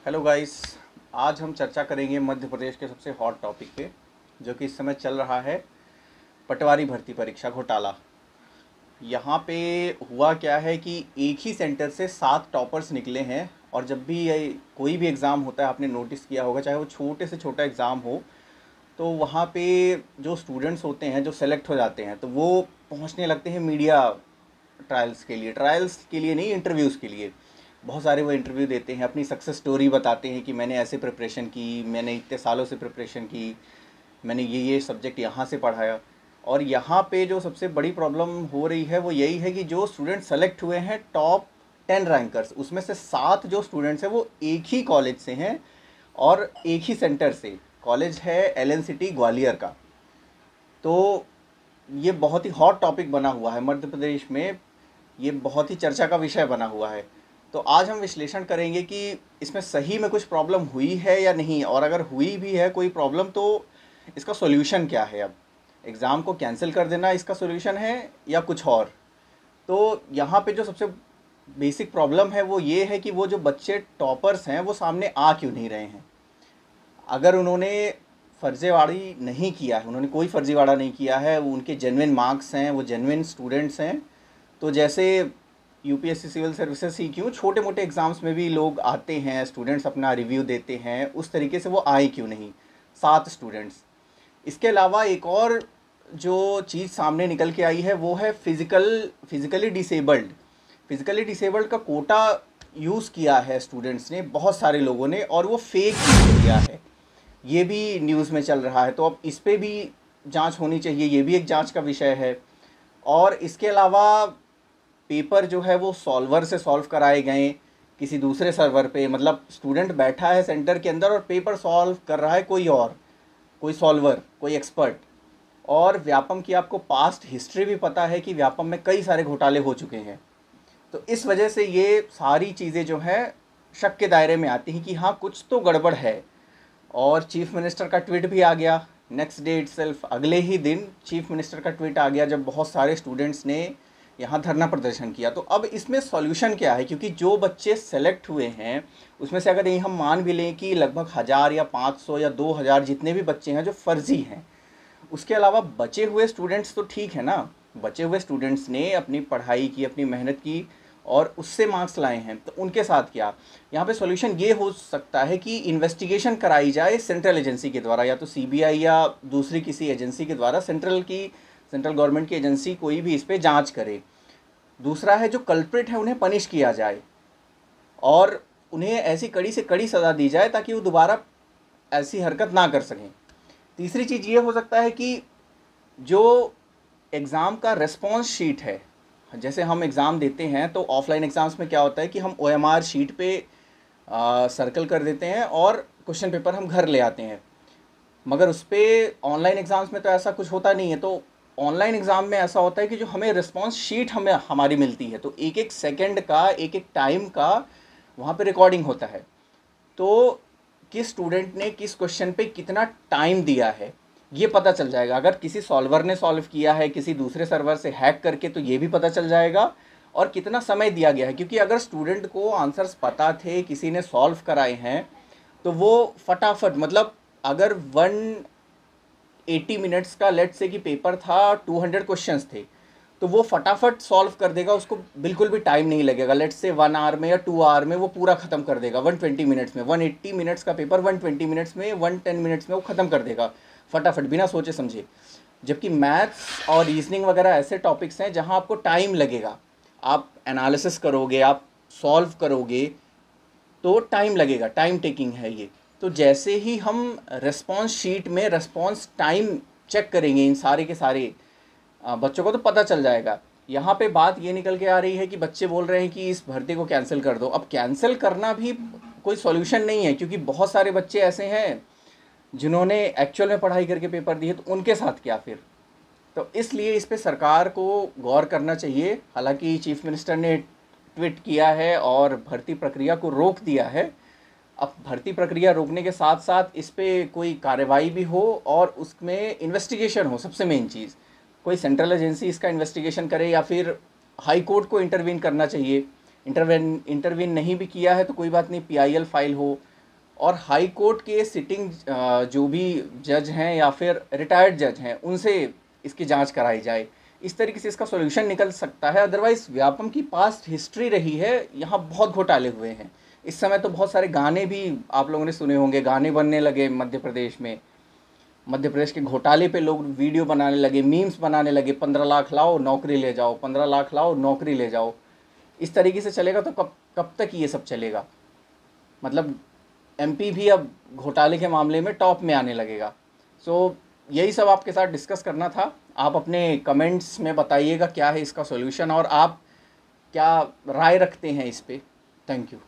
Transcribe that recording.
Hello guys. आज हम चर्चा करेंगे मध्य प्रदेश के सबसे हॉट टॉपिक पे, जो कि इस समय चल रहा है, पटवारी भर्ती परीक्षा घोटाला। यहाँ पे हुआ क्या है कि एक ही सेंटर से 7 टॉपर्स निकले हैं। और जब भी ये कोई भी एग्ज़ाम होता है, आपने नोटिस किया होगा, चाहे वो छोटे से छोटा एग्ज़ाम हो, तो वहाँ पे जो स्टूडेंट्स होते हैं जो सेलेक्ट हो जाते हैं, तो वो पहुँचने लगते हैं मीडिया ट्रायल्स के लिए नहीं, इंटरव्यूज़ के लिए। बहुत सारे वो इंटरव्यू देते हैं, अपनी सक्सेस स्टोरी बताते हैं कि मैंने ऐसे प्रिपरेशन की, मैंने इतने सालों से प्रिपरेशन की, मैंने ये सब्जेक्ट यहाँ से पढ़ाया। और यहाँ पे जो सबसे बड़ी प्रॉब्लम हो रही है वो यही है कि जो स्टूडेंट सेलेक्ट हुए हैं टॉप 10 रैंकर्स, उसमें से 7 जो स्टूडेंट्स हैं वो एक ही कॉलेज से हैं और एक ही सेंटर से। कॉलेज है एलन सिटी ग्वालियर का। तो ये बहुत ही हॉट टॉपिक बना हुआ है मध्य प्रदेश में, ये बहुत ही चर्चा का विषय बना हुआ है। तो आज हम विश्लेषण करेंगे कि इसमें सही में कुछ प्रॉब्लम हुई है या नहीं, और अगर हुई भी है कोई प्रॉब्लम तो इसका सॉल्यूशन क्या है। अब एग्ज़ाम को कैंसिल कर देना इसका सॉल्यूशन है या कुछ और। तो यहाँ पे जो सबसे बेसिक प्रॉब्लम है वो ये है कि वो जो बच्चे टॉपर्स हैं वो सामने आ क्यों नहीं रहे हैं। अगर उन्होंने फर्जीवाड़ी नहीं किया है, उन्होंने कोई फर्जीवाड़ा नहीं किया है, वो उनके जेन्युइन मार्क्स हैं, वो जेन्युइन स्टूडेंट्स हैं, तो जैसे यूपीएससी सिविल सर्विसेज ही क्यों, छोटे मोटे एग्ज़ाम्स में भी लोग आते हैं, स्टूडेंट्स अपना रिव्यू देते हैं, उस तरीके से वो आए क्यों नहीं 7 स्टूडेंट्स। इसके अलावा एक और जो चीज़ सामने निकल के आई है वो है फिज़िकली डिसेबल्ड का कोटा यूज़ किया है स्टूडेंट्स ने, बहुत सारे लोगों ने, और वो फेक किया है, ये भी न्यूज़ में चल रहा है। तो अब इस पे भी जांच होनी चाहिए, ये भी एक जांच का विषय है। और इसके अलावा पेपर जो है वो सॉल्वर से सॉल्व कराए गए किसी दूसरे सर्वर पे, मतलब स्टूडेंट बैठा है सेंटर के अंदर और पेपर सॉल्व कर रहा है कोई और, कोई सॉल्वर, कोई एक्सपर्ट। और व्यापम की आपको पास्ट हिस्ट्री भी पता है कि व्यापम में कई सारे घोटाले हो चुके हैं। तो इस वजह से ये सारी चीज़ें जो हैं शक के दायरे में आती हैं कि हाँ कुछ तो गड़बड़ है। और चीफ मिनिस्टर का ट्वीट भी आ गया नेक्स्ट डे इटसेल्फ, अगले ही दिन चीफ मिनिस्टर का ट्वीट आ गया जब बहुत सारे स्टूडेंट्स ने यहाँ धरना प्रदर्शन किया। तो अब इसमें सॉल्यूशन क्या है, क्योंकि जो बच्चे सेलेक्ट हुए हैं उसमें से अगर ये हम मान भी लें कि लगभग 1000 या 500 या 2000 जितने भी बच्चे हैं जो फर्जी हैं, उसके अलावा बचे हुए स्टूडेंट्स तो ठीक है ना, बचे हुए स्टूडेंट्स ने अपनी पढ़ाई की, अपनी मेहनत की और उससे मार्क्स लाए हैं, तो उनके साथ क्या। यहाँ पे सॉल्यूशन ये हो सकता है कि इन्वेस्टिगेशन कराई जाए सेंट्रल एजेंसी के द्वारा, या तो सीबीआई या दूसरी किसी एजेंसी के द्वारा, सेंट्रल गवर्नमेंट की एजेंसी कोई भी इस पर जाँच करे। दूसरा है जो कल्प्रिट है उन्हें पनिश किया जाए और उन्हें ऐसी कड़ी से कड़ी सज़ा दी जाए ताकि वो दोबारा ऐसी हरकत ना कर सकें। तीसरी चीज़ ये हो सकता है कि जो एग्ज़ाम का रिस्पॉन्स शीट है, जैसे हम एग्ज़ाम देते हैं तो ऑफलाइन एग्ज़ाम्स में क्या होता है कि हम ओएमआर शीट पे सर्कल कर देते हैं और क्वेश्चन पेपर हम घर ले आते हैं, मगर उस पर ऑनलाइन एग्ज़ाम्स में तो ऐसा कुछ होता नहीं है। तो ऑनलाइन एग्ज़ाम में ऐसा होता है कि जो हमें रिस्पॉन्स शीट हमें हमारी मिलती है, तो एक एक सेकंड का, एक एक टाइम का वहाँ पे रिकॉर्डिंग होता है। तो किस स्टूडेंट ने किस क्वेश्चन पे कितना टाइम दिया है ये पता चल जाएगा। अगर किसी सॉल्वर ने सॉल्व किया है किसी दूसरे सर्वर से हैक करके, तो ये भी पता चल जाएगा, और कितना समय दिया गया है। क्योंकि अगर स्टूडेंट को आंसर्स पता थे, किसी ने सॉल्व कराए हैं, तो वो फटाफट, मतलब अगर 180 मिनट्स का लेट से कि पेपर था, 200 क्वेश्चंस थे, तो वो फटाफट सॉल्व कर देगा, उसको बिल्कुल भी टाइम नहीं लगेगा। लेट से 1 आवर में या 2 आवर में वो पूरा ख़त्म कर देगा। 120 मिनट्स में, 180 मिनट्स का पेपर 120 मिनट्स में, 110 मिनट्स में वो ख़त्म कर देगा फटाफट, बिना सोचे समझे। जबकि मैथ्स और रीजनिंग वगैरह ऐसे टॉपिक्स हैं जहां आपको टाइम लगेगा, आप एनालिसिस करोगे, आप सॉल्व करोगे, तो टाइम लगेगा, टाइम टेकिंग है ये। तो जैसे ही हम रिस्पॉन्स शीट में रिस्पॉन्स टाइम चेक करेंगे इन सारे के सारे बच्चों को, तो पता चल जाएगा। यहाँ पे बात ये निकल के आ रही है कि बच्चे बोल रहे हैं कि इस भर्ती को कैंसिल कर दो। अब कैंसिल करना भी कोई सॉल्यूशन नहीं है, क्योंकि बहुत सारे बच्चे ऐसे हैं जिन्होंने एक्चुअल में पढ़ाई करके पेपर दिए, तो उनके साथ क्या फिर। तो इसलिए इस पे सरकार को गौर करना चाहिए। हालांकि चीफ मिनिस्टर ने ट्वीट किया है और भर्ती प्रक्रिया को रोक दिया है। अब भर्ती प्रक्रिया रोकने के साथ साथ इस पे कोई कार्रवाई भी हो और उसमें इन्वेस्टिगेशन हो। सबसे मेन चीज़, कोई सेंट्रल एजेंसी इसका इन्वेस्टिगेशन करे, या फिर हाई कोर्ट को इंटरवीन करना चाहिए। इंटरवीन नहीं भी किया है तो कोई बात नहीं, पीआईएल फाइल हो, और हाई कोर्ट के सिटिंग जो भी जज हैं या फिर रिटायर्ड जज हैं उनसे इसकी जांच कराई जाए। इस तरीके से इसका सॉल्यूशन निकल सकता है। अदरवाइज़ व्यापम की पास्ट हिस्ट्री रही है, यहाँ बहुत घोटाले हुए हैं। इस समय तो बहुत सारे गाने भी आप लोगों ने सुने होंगे, गाने बनने लगे मध्य प्रदेश में। मध्य प्रदेश के घोटाले पे लोग वीडियो बनाने लगे, मीम्स बनाने लगे, 15 लाख लाओ नौकरी ले जाओ, 15 लाख लाओ नौकरी ले जाओ। इस तरीके से चलेगा तो कब कब तक ये सब चलेगा? मतलब एमपी भी अब घोटाले के मामले में टॉप में आने लगेगा। सो यही सब आपके साथ डिस्कस करना था। आप अपने कमेंट्स में बताइएगा क्या है इसका सॉल्यूशन और आप क्या राय रखते हैं इस पे। Thank you.